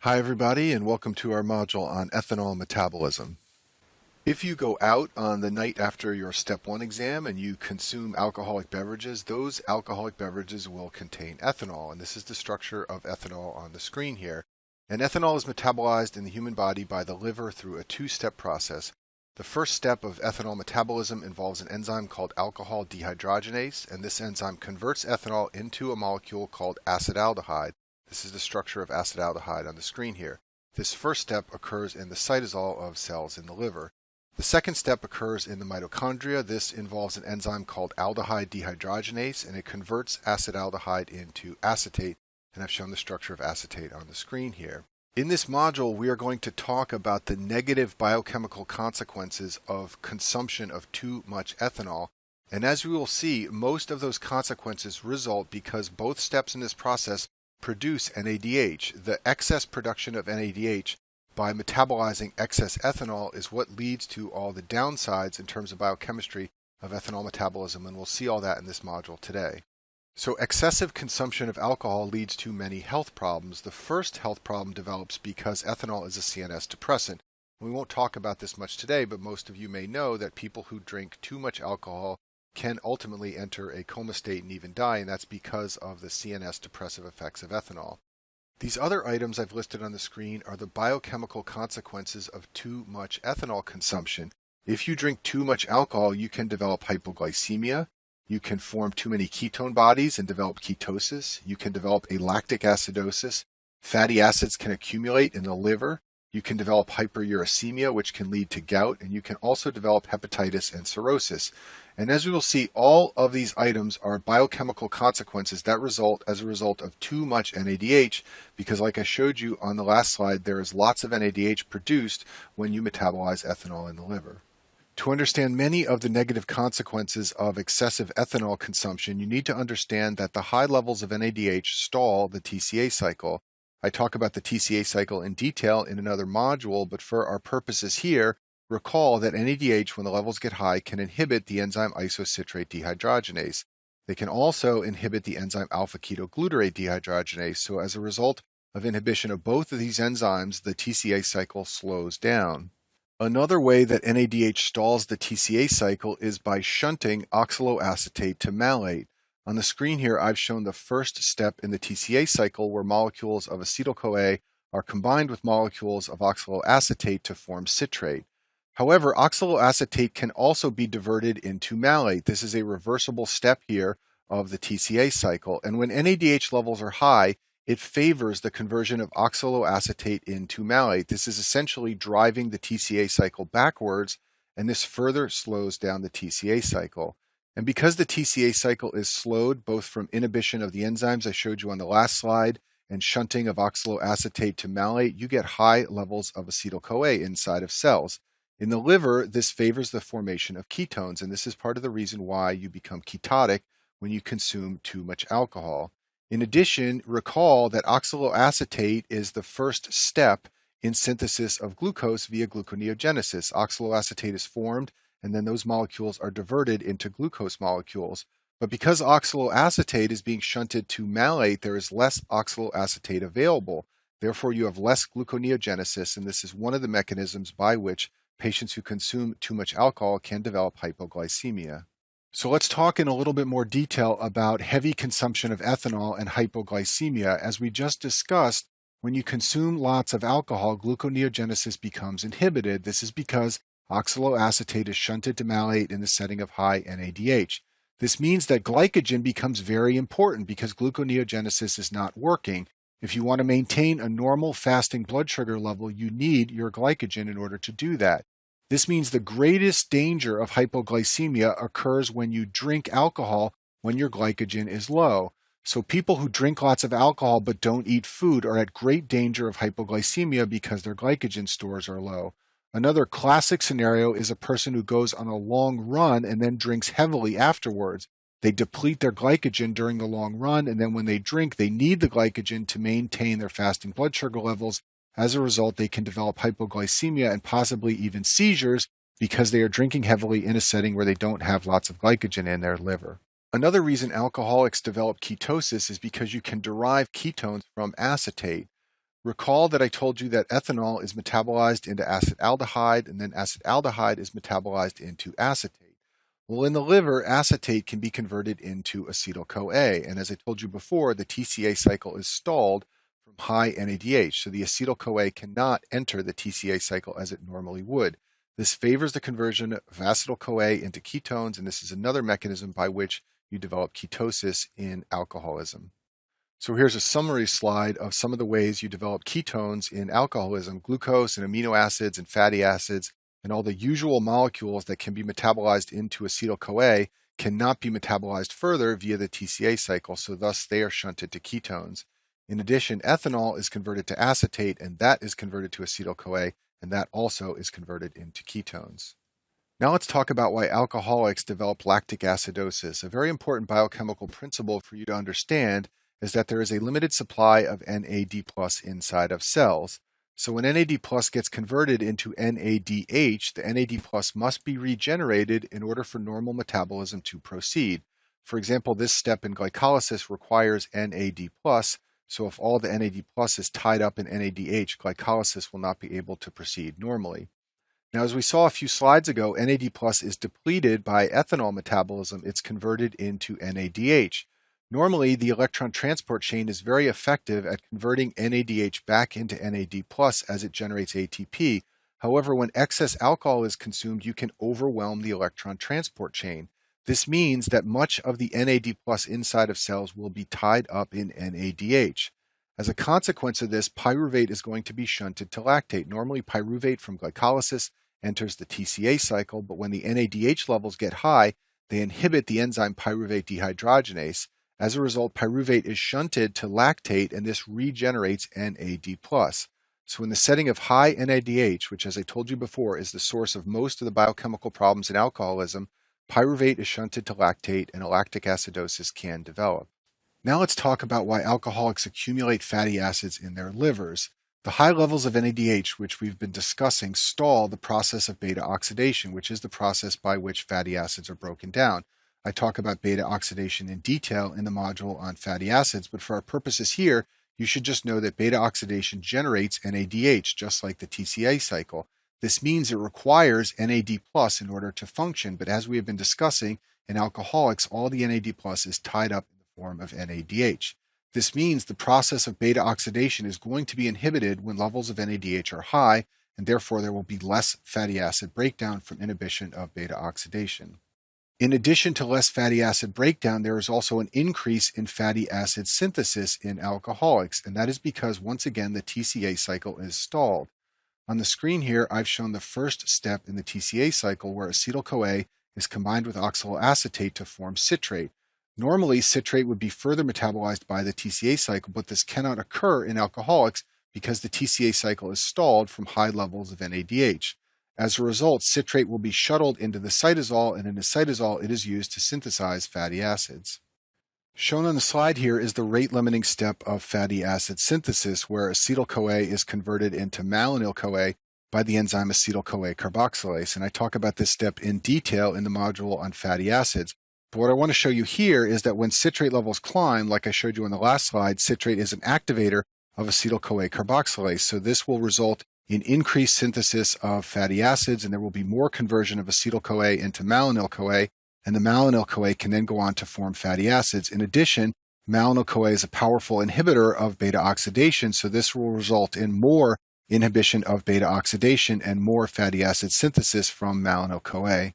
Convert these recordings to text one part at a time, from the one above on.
Hi everybody, and welcome to our module on ethanol metabolism. If you go out on the night after your step 1 exam and you consume alcoholic beverages, those alcoholic beverages will contain ethanol, and this is the structure of ethanol on the screen here. And ethanol is metabolized in the human body by the liver through a two-step process. The first step of ethanol metabolism involves an enzyme called alcohol dehydrogenase, and this enzyme converts ethanol into a molecule called acetaldehyde. This is the structure of acetaldehyde on the screen here. This first step occurs in the cytosol of cells in the liver. The second step occurs in the mitochondria. This involves an enzyme called aldehyde dehydrogenase, and it converts acetaldehyde into acetate, and I've shown the structure of acetate on the screen here. In this module, we are going to talk about the negative biochemical consequences of consumption of too much ethanol. And as we will see, most of those consequences result because both steps in this process produce NADH. The excess production of NADH by metabolizing excess ethanol is what leads to all the downsides in terms of biochemistry of ethanol metabolism, and we'll see all that in this module today. So excessive consumption of alcohol leads to many health problems. The first health problem develops because ethanol is a CNS depressant. We won't talk about this much today, but most of you may know that people who drink too much alcohol can ultimately enter a coma state and even die, and that's because of the CNS depressive effects of ethanol. These other items I've listed on the screen are the biochemical consequences of too much ethanol consumption. If you drink too much alcohol, you can develop hypoglycemia, you can form too many ketone bodies and develop ketosis, you can develop a lactic acidosis, fatty acids can accumulate in the liver, you can develop hyperuricemia, which can lead to gout, and you can also develop hepatitis and cirrhosis. And as we will see, all of these items are biochemical consequences that result as a result of too much NADH, because like I showed you on the last slide, there is lots of NADH produced when you metabolize ethanol in the liver. To understand many of the negative consequences of excessive ethanol consumption, you need to understand that the high levels of NADH stall the TCA cycle. I talk about the TCA cycle in detail in another module, but for our purposes here, recall that NADH, when the levels get high, can inhibit the enzyme isocitrate dehydrogenase. They can also inhibit the enzyme alpha-ketoglutarate dehydrogenase, so as a result of inhibition of both of these enzymes, the TCA cycle slows down. Another way that NADH stalls the TCA cycle is by shunting oxaloacetate to malate. On the screen here, I've shown the first step in the TCA cycle where molecules of acetyl-CoA are combined with molecules of oxaloacetate to form citrate. However, oxaloacetate can also be diverted into malate. This is a reversible step here of the TCA cycle, and when NADH levels are high, it favors the conversion of oxaloacetate into malate. This is essentially driving the TCA cycle backwards, and this further slows down the TCA cycle. And because the TCA cycle is slowed both from inhibition of the enzymes I showed you on the last slide and shunting of oxaloacetate to malate, you get high levels of acetyl-CoA inside of cells. In the liver, this favors the formation of ketones, and this is part of the reason why you become ketotic when you consume too much alcohol. In addition, recall that oxaloacetate is the first step in synthesis of glucose via gluconeogenesis. Oxaloacetate is formed, and then those molecules are diverted into glucose molecules. But because oxaloacetate is being shunted to malate, there is less oxaloacetate available. Therefore, you have less gluconeogenesis, and this is one of the mechanisms by which patients who consume too much alcohol can develop hypoglycemia. So let's talk in a little bit more detail about heavy consumption of ethanol and hypoglycemia. As we just discussed, when you consume lots of alcohol, gluconeogenesis becomes inhibited. This is because oxaloacetate is shunted to malate in the setting of high NADH. This means that glycogen becomes very important because gluconeogenesis is not working. If you want to maintain a normal fasting blood sugar level, you need your glycogen in order to do that. This means the greatest danger of hypoglycemia occurs when you drink alcohol when your glycogen is low. So people who drink lots of alcohol but don't eat food are at great danger of hypoglycemia because their glycogen stores are low. Another classic scenario is a person who goes on a long run and then drinks heavily afterwards. They deplete their glycogen during the long run, and then when they drink, they need the glycogen to maintain their fasting blood sugar levels. As a result, they can develop hypoglycemia and possibly even seizures because they are drinking heavily in a setting where they don't have lots of glycogen in their liver. Another reason alcoholics develop ketosis is because you can derive ketones from acetate. Recall that I told you that ethanol is metabolized into acetaldehyde, and then acetaldehyde is metabolized into acetate. Well, in the liver, acetate can be converted into acetyl-CoA, and as I told you before, the TCA cycle is stalled from high NADH, so the acetyl-CoA cannot enter the TCA cycle as it normally would. This favors the conversion of acetyl-CoA into ketones, and this is another mechanism by which you develop ketosis in alcoholism. So here's a summary slide of some of the ways you develop ketones in alcoholism: glucose and amino acids and fatty acids, and all the usual molecules that can be metabolized into acetyl-CoA cannot be metabolized further via the TCA cycle, so thus they are shunted to ketones. In addition, ethanol is converted to acetate, and that is converted to acetyl-CoA, and that also is converted into ketones. Now let's talk about why alcoholics develop lactic acidosis. A very important biochemical principle for you to understand is that there is a limited supply of NAD+ inside of cells. So when NAD+ gets converted into NADH, the NAD+ must be regenerated in order for normal metabolism to proceed. For example, this step in glycolysis requires NAD+, so if all the NAD+ is tied up in NADH, glycolysis will not be able to proceed normally. Now, as we saw a few slides ago, NAD+ is depleted by ethanol metabolism. It's converted into NADH. Normally, the electron transport chain is very effective at converting NADH back into NAD+ as it generates ATP. However, when excess alcohol is consumed, you can overwhelm the electron transport chain. This means that much of the NAD+ inside of cells will be tied up in NADH. As a consequence of this, pyruvate is going to be shunted to lactate. Normally, pyruvate from glycolysis enters the TCA cycle, but when the NADH levels get high, they inhibit the enzyme pyruvate dehydrogenase. As a result, pyruvate is shunted to lactate, and this regenerates NAD+. So in the setting of high NADH, which as I told you before is the source of most of the biochemical problems in alcoholism, pyruvate is shunted to lactate and a lactic acidosis can develop. Now let's talk about why alcoholics accumulate fatty acids in their livers. The high levels of NADH, which we've been discussing, stall the process of beta oxidation, which is the process by which fatty acids are broken down. I talk about beta oxidation in detail in the module on fatty acids, but for our purposes here, you should just know that beta oxidation generates NADH, just like the TCA cycle. This means it requires NAD+ in order to function, but as we have been discussing, in alcoholics, all the NAD+ is tied up in the form of NADH. This means the process of beta oxidation is going to be inhibited when levels of NADH are high, and therefore there will be less fatty acid breakdown from inhibition of beta oxidation. In addition to less fatty acid breakdown, there is also an increase in fatty acid synthesis in alcoholics, and that is because, once again, the TCA cycle is stalled. On the screen here, I've shown the first step in the TCA cycle where acetyl-CoA is combined with oxaloacetate to form citrate. Normally, citrate would be further metabolized by the TCA cycle, but this cannot occur in alcoholics because the TCA cycle is stalled from high levels of NADH. As a result, citrate will be shuttled into the cytosol, and in the cytosol it is used to synthesize fatty acids. Shown on the slide here is the rate-limiting step of fatty acid synthesis, where acetyl-CoA is converted into malonyl-CoA by the enzyme acetyl-CoA carboxylase, and I talk about this step in detail in the module on fatty acids. But what I want to show you here is that when citrate levels climb, like I showed you on the last slide, citrate is an activator of acetyl-CoA carboxylase, so this will result in increased synthesis of fatty acids, and there will be more conversion of acetyl-CoA into malonyl-CoA, and the malonyl-CoA can then go on to form fatty acids. In addition, malonyl-CoA is a powerful inhibitor of beta oxidation, so this will result in more inhibition of beta oxidation and more fatty acid synthesis from malonyl-CoA.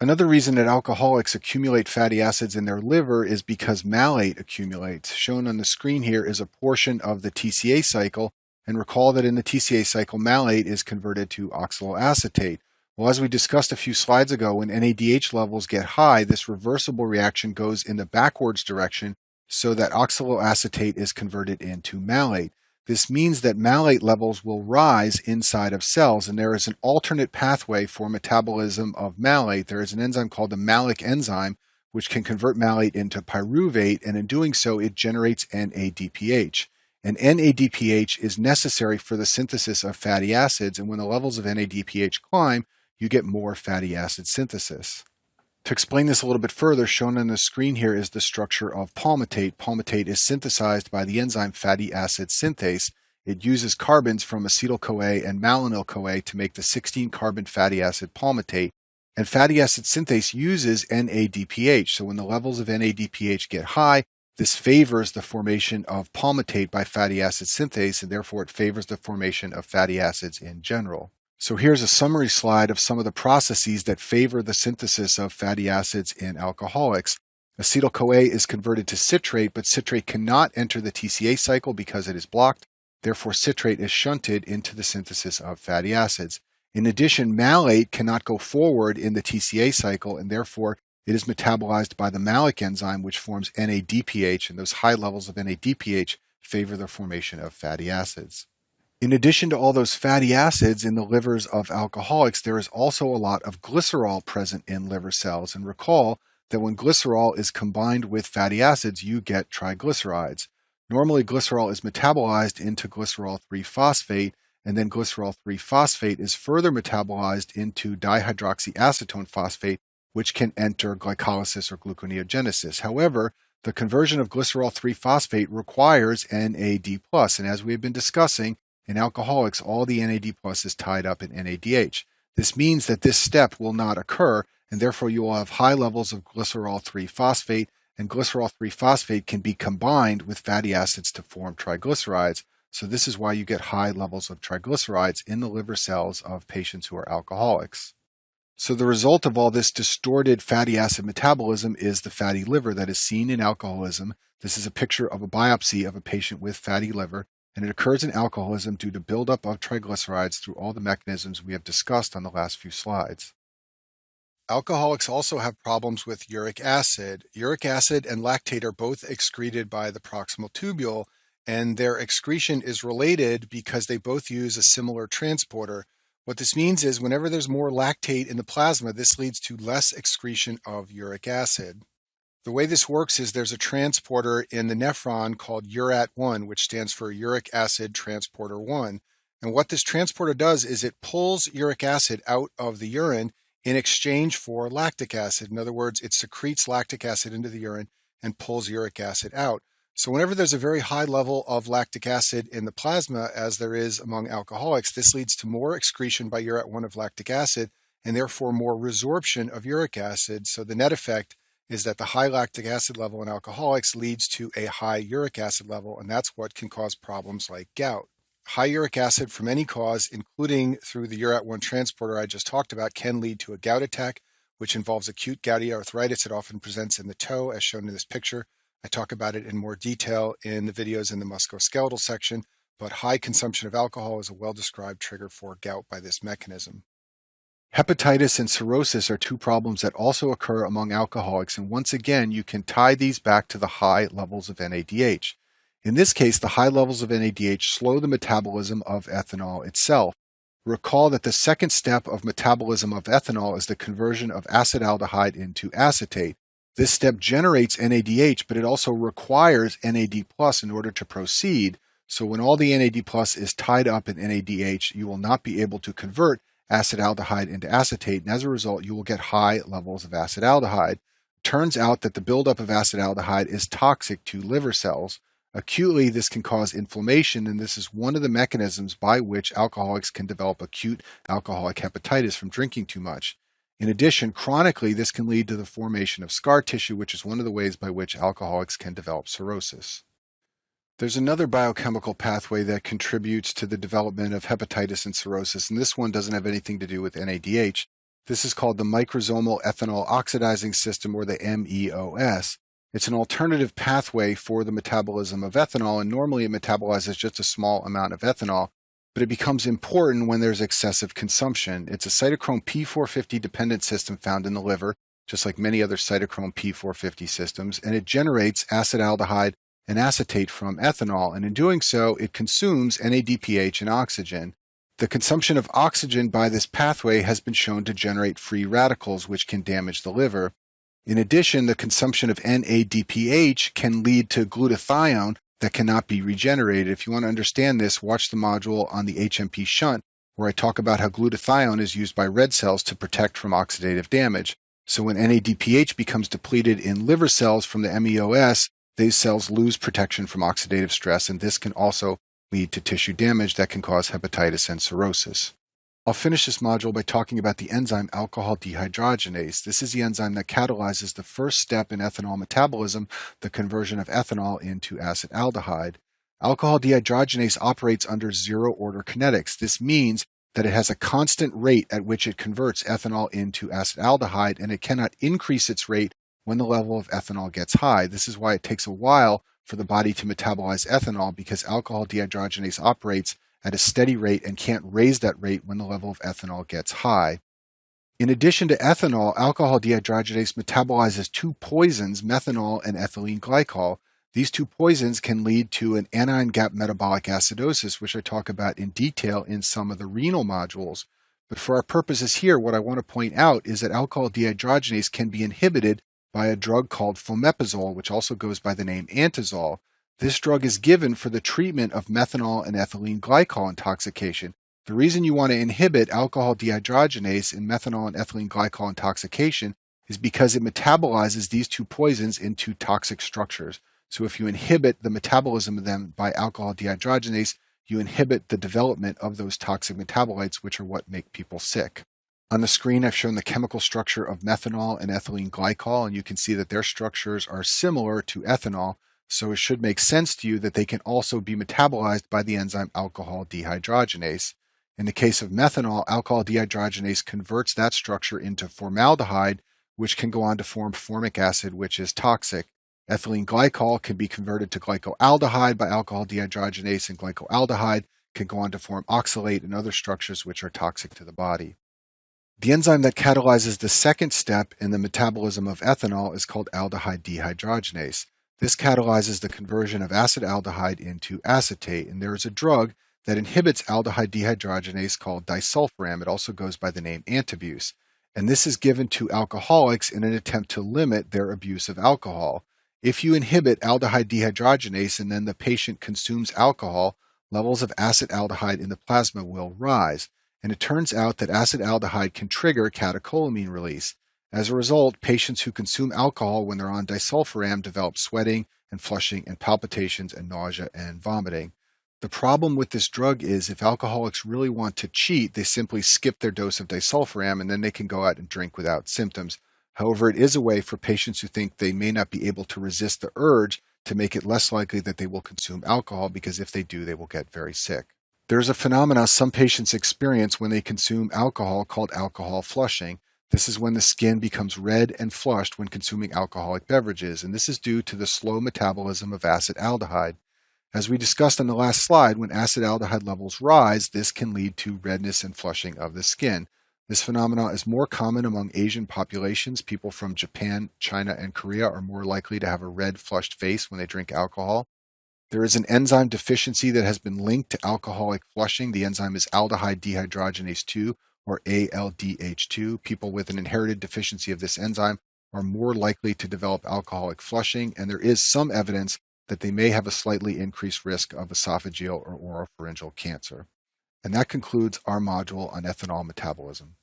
Another reason that alcoholics accumulate fatty acids in their liver is because malate accumulates. Shown on the screen here is a portion of the TCA cycle, and recall that in the TCA cycle, malate is converted to oxaloacetate. Well, as we discussed a few slides ago, when NADH levels get high, this reversible reaction goes in the backwards direction so that oxaloacetate is converted into malate. This means that malate levels will rise inside of cells, and there is an alternate pathway for metabolism of malate. There is an enzyme called the malic enzyme, which can convert malate into pyruvate, and in doing so, it generates NADPH. And NADPH is necessary for the synthesis of fatty acids, and when the levels of NADPH climb, you get more fatty acid synthesis. To explain this a little bit further, shown on the screen here is the structure of palmitate. Palmitate is synthesized by the enzyme fatty acid synthase. It uses carbons from acetyl-CoA and malonyl-CoA to make the 16-carbon fatty acid palmitate, and fatty acid synthase uses NADPH. So when the levels of NADPH get high, this favors the formation of palmitate by fatty acid synthase, and therefore it favors the formation of fatty acids in general. So here's a summary slide of some of the processes that favor the synthesis of fatty acids in alcoholics. Acetyl-CoA is converted to citrate, but citrate cannot enter the TCA cycle because it is blocked. Therefore, citrate is shunted into the synthesis of fatty acids. In addition, malate cannot go forward in the TCA cycle, and therefore it is metabolized by the malic enzyme, which forms NADPH, and those high levels of NADPH favor the formation of fatty acids. In addition to all those fatty acids in the livers of alcoholics, there is also a lot of glycerol present in liver cells. And recall that when glycerol is combined with fatty acids, you get triglycerides. Normally, glycerol is metabolized into glycerol 3-phosphate, and then glycerol 3-phosphate is further metabolized into dihydroxyacetone phosphate, which can enter glycolysis or gluconeogenesis. However, the conversion of glycerol 3-phosphate requires NAD+, and as we have been discussing, in alcoholics, all the NAD+ is tied up in NADH. This means that this step will not occur, and therefore you will have high levels of glycerol 3-phosphate, and glycerol 3-phosphate can be combined with fatty acids to form triglycerides. So this is why you get high levels of triglycerides in the liver cells of patients who are alcoholics. So the result of all this distorted fatty acid metabolism is the fatty liver that is seen in alcoholism. This is a picture of a biopsy of a patient with fatty liver, and it occurs in alcoholism due to buildup of triglycerides through all the mechanisms we have discussed on the last few slides. Alcoholics also have problems with uric acid. Uric acid and lactate are both excreted by the proximal tubule, and their excretion is related because they both use a similar transporter. What this means is whenever there's more lactate in the plasma, this leads to less excretion of uric acid. The way this works is there's a transporter in the nephron called URAT1, which stands for uric acid transporter 1. And what this transporter does is it pulls uric acid out of the urine in exchange for lactic acid. In other words, it secretes lactic acid into the urine and pulls uric acid out. So whenever there's a very high level of lactic acid in the plasma, as there is among alcoholics, this leads to more excretion by URAT1 of lactic acid and therefore more resorption of uric acid. So the net effect is that the high lactic acid level in alcoholics leads to a high uric acid level, and that's what can cause problems like gout. High uric acid from any cause, including through the URAT1 transporter I just talked about, can lead to a gout attack, which involves acute gouty arthritis. It often presents in the toe, as shown in this picture. I talk about it in more detail in the videos in the musculoskeletal section, but high consumption of alcohol is a well-described trigger for gout by this mechanism. Hepatitis and cirrhosis are two problems that also occur among alcoholics, and once again, you can tie these back to the high levels of NADH. In this case, the high levels of NADH slow the metabolism of ethanol itself. Recall that the second step of metabolism of ethanol is the conversion of acetaldehyde into acetate. This step generates NADH, but it also requires NAD+ in order to proceed. So when all the NAD+ is tied up in NADH, you will not be able to convert acetaldehyde into acetate, and as a result, you will get high levels of acetaldehyde. Turns out that the buildup of acetaldehyde is toxic to liver cells. Acutely, this can cause inflammation, and this is one of the mechanisms by which alcoholics can develop acute alcoholic hepatitis from drinking too much. In addition, chronically, this can lead to the formation of scar tissue, which is one of the ways by which alcoholics can develop cirrhosis. There's another biochemical pathway that contributes to the development of hepatitis and cirrhosis, and this one doesn't have anything to do with NADH. This is called the microsomal ethanol oxidizing system, or the MEOS. It's an alternative pathway for the metabolism of ethanol, and normally it metabolizes just a small amount of ethanol, but it becomes important when there's excessive consumption. It's a cytochrome P450 dependent system found in the liver, just like many other cytochrome P450 systems, and it generates acetaldehyde and acetate from ethanol, and in doing so, it consumes NADPH and oxygen. The consumption of oxygen by this pathway has been shown to generate free radicals, which can damage the liver. In addition, the consumption of NADPH can lead to glutathione that cannot be regenerated. If you want to understand this, watch the module on the HMP shunt, where I talk about how glutathione is used by red cells to protect from oxidative damage. So when NADPH becomes depleted in liver cells from the MEOS, these cells lose protection from oxidative stress, and this can also lead to tissue damage that can cause hepatitis and cirrhosis. I'll finish this module by talking about the enzyme alcohol dehydrogenase. This is the enzyme that catalyzes the first step in ethanol metabolism, the conversion of ethanol into acetaldehyde. Alcohol dehydrogenase operates under zero-order kinetics. This means that it has a constant rate at which it converts ethanol into acetaldehyde, and it cannot increase its rate when the level of ethanol gets high. This is why it takes a while for the body to metabolize ethanol, because alcohol dehydrogenase operates at a steady rate and can't raise that rate when the level of ethanol gets high. In addition to ethanol, alcohol dehydrogenase metabolizes two poisons, methanol and ethylene glycol. These two poisons can lead to an anion gap metabolic acidosis, which I talk about in detail in some of the renal modules. But for our purposes here, what I want to point out is that alcohol dehydrogenase can be inhibited by a drug called fomepizole, which also goes by the name antizol. This drug is given for the treatment of methanol and ethylene glycol intoxication. The reason you want to inhibit alcohol dehydrogenase in methanol and ethylene glycol intoxication is because it metabolizes these two poisons into toxic structures. So if you inhibit the metabolism of them by alcohol dehydrogenase, you inhibit the development of those toxic metabolites, which are what make people sick. On the screen, I've shown the chemical structure of methanol and ethylene glycol, and you can see that their structures are similar to ethanol. So it should make sense to you that they can also be metabolized by the enzyme alcohol dehydrogenase. In the case of methanol, alcohol dehydrogenase converts that structure into formaldehyde, which can go on to form formic acid, which is toxic. Ethylene glycol can be converted to glycoaldehyde by alcohol dehydrogenase, and glycoaldehyde can go on to form oxalate and other structures which are toxic to the body. The enzyme that catalyzes the second step in the metabolism of ethanol is called aldehyde dehydrogenase. This catalyzes the conversion of acetaldehyde into acetate, and there is a drug that inhibits aldehyde dehydrogenase called disulfiram. It also goes by the name antabuse, and this is given to alcoholics in an attempt to limit their abuse of alcohol. If you inhibit aldehyde dehydrogenase and then the patient consumes alcohol, levels of acetaldehyde in the plasma will rise, and it turns out that acetaldehyde can trigger catecholamine release. As a result, patients who consume alcohol when they're on disulfiram develop sweating and flushing and palpitations and nausea and vomiting. The problem with this drug is if alcoholics really want to cheat, they simply skip their dose of disulfiram and then they can go out and drink without symptoms. However, it is a way for patients who think they may not be able to resist the urge to make it less likely that they will consume alcohol, because if they do, they will get very sick. There's a phenomenon some patients experience when they consume alcohol called alcohol flushing. This is when the skin becomes red and flushed when consuming alcoholic beverages, and this is due to the slow metabolism of acetaldehyde. As we discussed on the last slide, when acetaldehyde levels rise, this can lead to redness and flushing of the skin. This phenomenon is more common among Asian populations. People from Japan, China, and Korea are more likely to have a red, flushed face when they drink alcohol. There is an enzyme deficiency that has been linked to alcoholic flushing. The enzyme is aldehyde dehydrogenase 2, or ALDH2. People with an inherited deficiency of this enzyme are more likely to develop alcoholic flushing, and there is some evidence that they may have a slightly increased risk of esophageal or oropharyngeal cancer. And that concludes our module on ethanol metabolism.